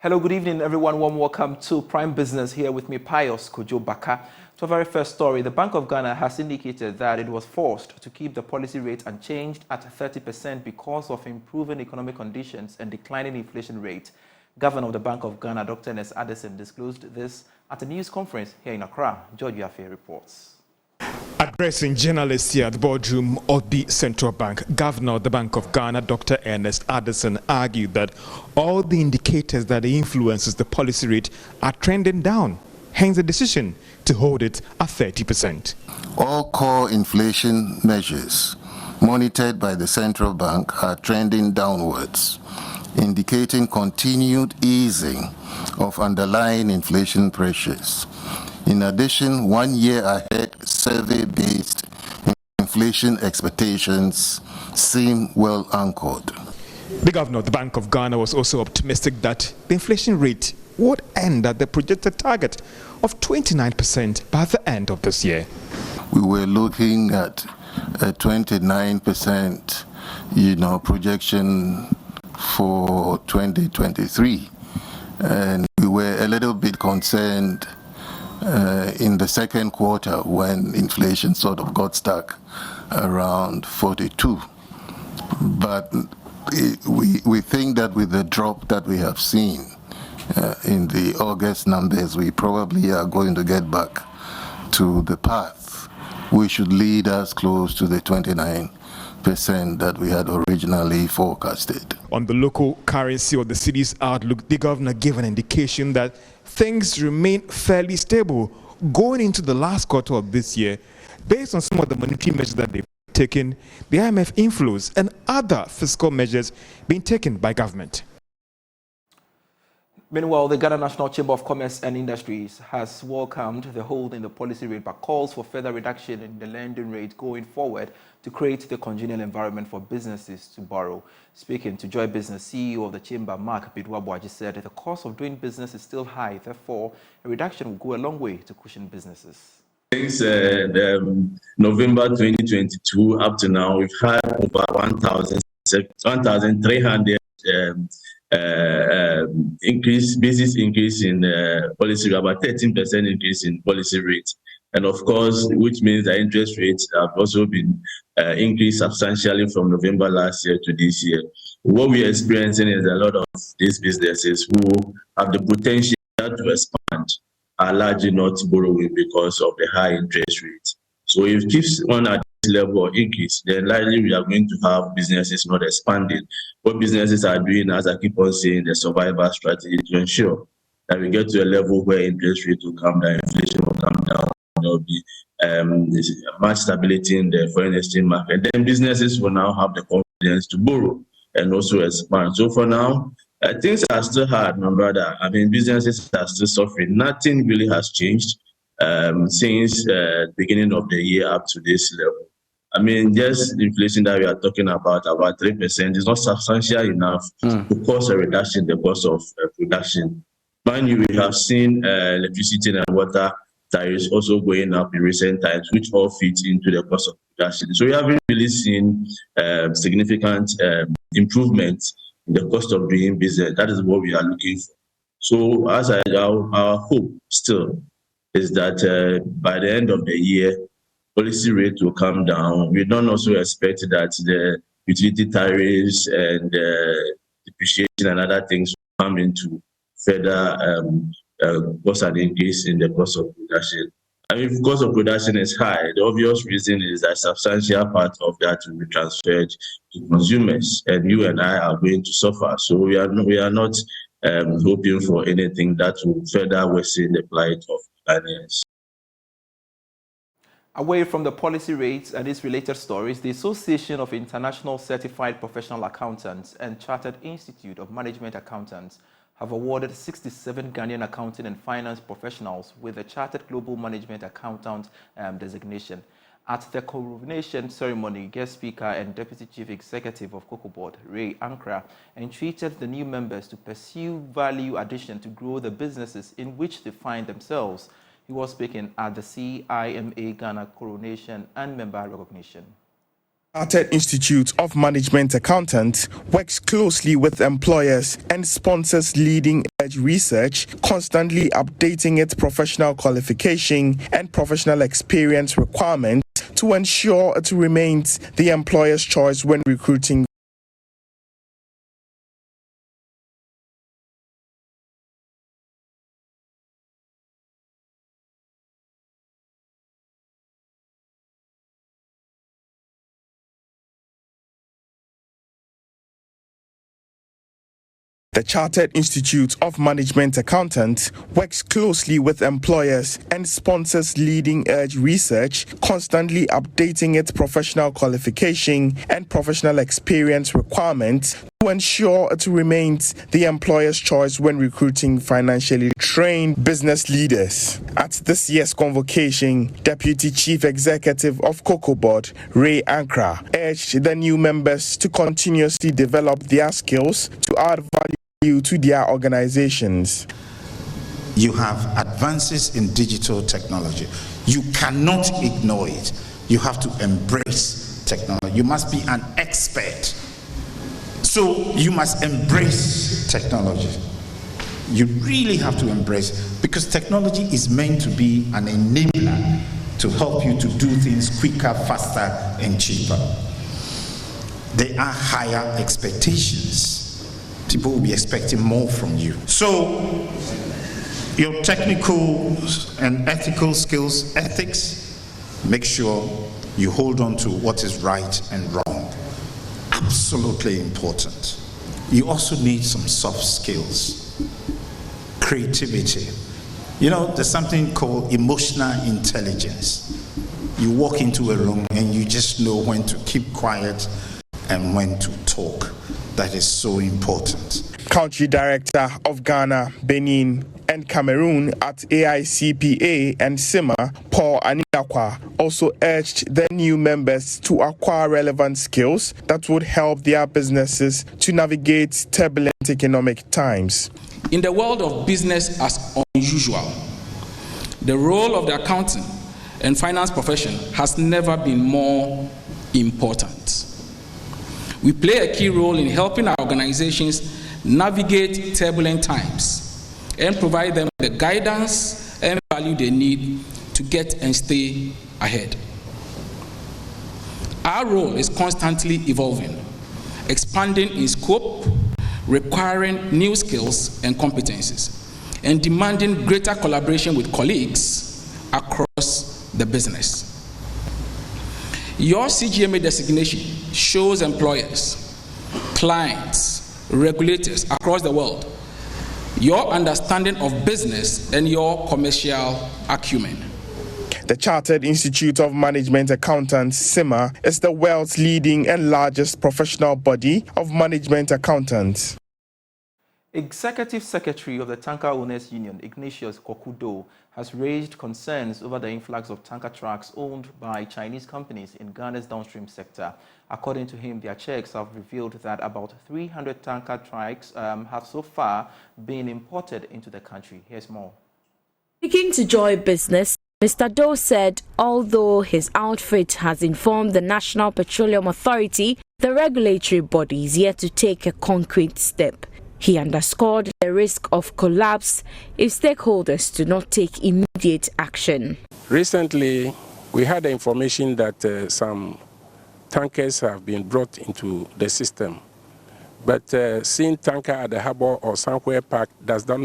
Hello, good evening, everyone. Warm welcome to Prime Business. Here with me, Pius Kojo Baka. To our very first story, the Bank of Ghana has indicated that it was forced to keep the policy rate unchanged at 30% because of improving economic conditions and declining inflation rate. Governor of the Bank of Ghana, Dr. Ernest Addison, disclosed this at a news conference here in Accra. George Yafe reports. Addressing journalists here at the boardroom of the Central Bank, Governor of the Bank of Ghana, Dr. Ernest Addison, argued that all the indicators that influences the policy rate are trending down, hence the decision to hold it at 30%. All core inflation measures monitored by the Central Bank are trending downwards, indicating continued easing of underlying inflation pressures. In addition, 1 year ahead survey-based inflation expectations seem well anchored. The governor of the Bank of Ghana was also optimistic that the inflation rate would end at the projected target of 29% by the end of this year. We were looking at a 29%, projection for 2023, and we were a little bit concerned in the second quarter when inflation sort of got stuck around 42. But we think that with the drop that we have seen in the August numbers, we probably are going to get back to the path which should lead us close to the 29% that we had originally forecasted. On the local currency or the city's outlook, the governor gave an indication that things remain fairly stable going into the last quarter of this year based on some of the monetary measures that they've taken, the IMF inflows and other fiscal measures being taken by government. Meanwhile, the Ghana National Chamber of Commerce and Industries has welcomed the hold in the policy rate but calls for further reduction in the lending rate going forward to create the congenial environment for businesses to borrow. Speaking to Joy Business, CEO of the Chamber, Mark Bidwabuaji, said the cost of doing business is still high. Therefore, a reduction will go a long way to cushion businesses. Since November 2022 up to now, we've had over 1,300 basis increase in policy rate, about 13% increase in policy rate. And of course, which means the interest rates have also been increased substantially from November last year to this year. What we're experiencing is a lot of these businesses who have the potential to expand are largely not borrowing because of the high interest rate. So if it keeps on at this level of increase, then likely we are going to have businesses not expanding. What businesses are doing, as I keep on saying, the survival strategy to ensure that we get to a level where interest rate will come down, inflation will come down, there will be much stability in the foreign exchange market. Then businesses will now have the confidence to borrow and also expand. So for now, things are still hard, my brother. I mean, businesses are still suffering. Nothing really has changed since the beginning of the year up to this level. I mean, just the inflation that we are talking about 3%, is not substantial enough to cause a reduction in the cost of production. Mind you, we have seen electricity and water tariffs also going up in recent times, which all feeds into the cost of production. So we haven't really seen significant improvements in the cost of doing business. That is what we are looking for. So as our hope still is that by the end of the year, policy rate will come down. We don't also expect that the utility tariffs and depreciation and other things will come into further cost and increase in the cost of production. I mean, if cost of production is high, the obvious reason is that a substantial part of that will be transferred to consumers, and you and I are going to suffer. So we are not hoping for anything that will further worsen the plight of Ghanaians. Away from the policy rates and its related stories, the Association of International Certified Professional Accountants and Chartered Institute of Management Accountants have awarded 67 Ghanaian accounting and finance professionals with the Chartered Global Management Accountant designation. At the coronation ceremony, guest speaker and Deputy Chief Executive of Cocoa Board, Ray Ankra, entreated the new members to pursue value addition to grow the businesses in which they find themselves. He was speaking at the CIMA Ghana coronation and member recognition. Chartered Institute of Management Accountants works closely with employers and sponsors leading-edge research, constantly updating its professional qualification and professional experience requirements to ensure it remains the employer's choice when recruiting. The Chartered Institute of Management Accountants works closely with employers and sponsors leading-edge research, constantly updating its professional qualification and professional experience requirements to ensure it remains the employer's choice when recruiting financially trained business leaders. At this year's convocation, Deputy Chief Executive of COCOBOD, Ray Ankra, urged the new members to continuously develop their skills to add value to their organizations. You have advances in digital technology. You cannot ignore it. You have to embrace technology. You must be an expert. So you must embrace technology. You really have to embrace it, because technology is meant to be an enabler to help you to do things quicker, faster, and cheaper. There are higher expectations. People will be expecting more from you. So your technical and ethical skills, ethics, make sure you hold on to what is right and wrong. Absolutely important. You also need some soft skills, creativity. You know, there's something called emotional intelligence. You walk into a room and you just know when to keep quiet and when to talk. That is so important. Country Director of Ghana, Benin, and Cameroon at AICPA and CIMA, Paul Aniakwa, also urged the new members to acquire relevant skills that would help their businesses to navigate turbulent economic times. In the world of business as unusual, the role of the accounting and finance profession has never been more important. We play a key role in helping our organizations navigate turbulent times and provide them the guidance and value they need to get and stay ahead. Our role is constantly evolving, expanding in scope, requiring new skills and competencies, and demanding greater collaboration with colleagues across the business. Your CGMA designation shows employers, clients, regulators across the world your understanding of business and your commercial acumen. The Chartered Institute of Management Accountants, CIMA, is the world's leading and largest professional body of management accountants. Executive Secretary of the Tanker Owners Union, Ignatius Kokudo, has raised concerns over the influx of tanker trucks owned by Chinese companies in Ghana's downstream sector. According to him, their checks have revealed that about 300 tanker trucks have so far been imported into the country. Here's more. Speaking to Joy Business, Mr. Doe said although his outfit has informed the National Petroleum Authority, the regulatory body is yet to take a concrete step. He underscored the risk of collapse if stakeholders do not take immediate action. Recently, we had the information that some tankers have been brought into the system. But seeing tanker at the harbor or somewhere parked does not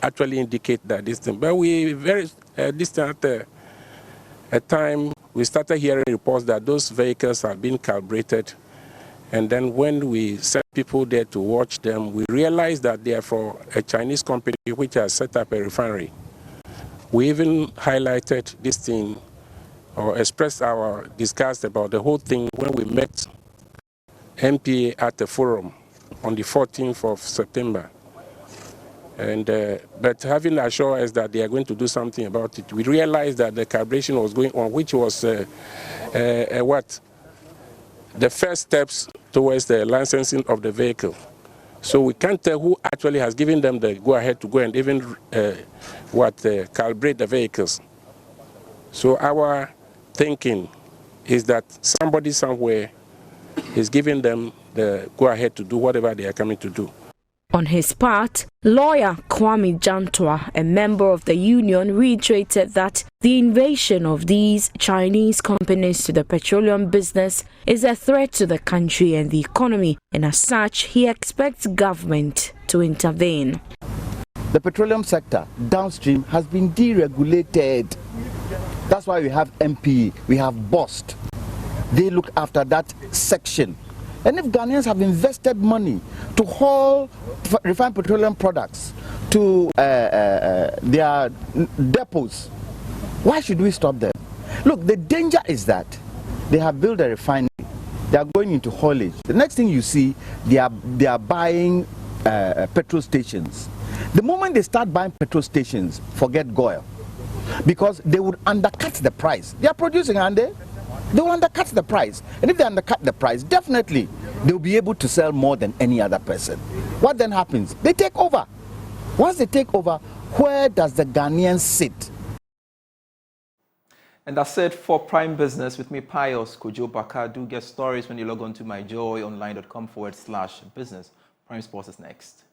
actually indicate that this thing. But we very distant a time, we started hearing reports that those vehicles have been calibrated. And then when we sent people there to watch them, we realized that they are for a Chinese company which has set up a refinery. We even highlighted this thing or expressed our disgust about the whole thing when we met MPA at the forum on the 14th of September. And, but having assured us that they are going to do something about it, we realized that the calibration was going on, which was the first steps towards the licensing of the vehicle. So we can't tell who actually has given them the go-ahead to go and even calibrate the vehicles. So our thinking is that somebody somewhere is giving them the go-ahead to do whatever they are coming to do. On his part, lawyer Kwame Jantua, a member of the union, reiterated that the invasion of these Chinese companies to the petroleum business is a threat to the country and the economy, and as such, he expects government to intervene. The petroleum sector downstream has been deregulated. That's why we have MPE, we have BOST. They look after that section. And if Ghanaians have invested money to haul refined petroleum products to their depots, why should we stop them? Look, the danger is that they have built a refinery, they are going into haulage. The next thing you see, they are buying petrol stations. The moment they start buying petrol stations, forget Goil, because they would undercut the price. They are producing, aren't they? They will undercut the price. And if they undercut the price, definitely they will be able to sell more than any other person. What then happens? They take over. Once they take over, where does the Ghanaian sit? And that's it for Prime Business with me, Pius Kojo Baka. Do get stories when you log on to myjoyonline.com/business. Prime Sports is next.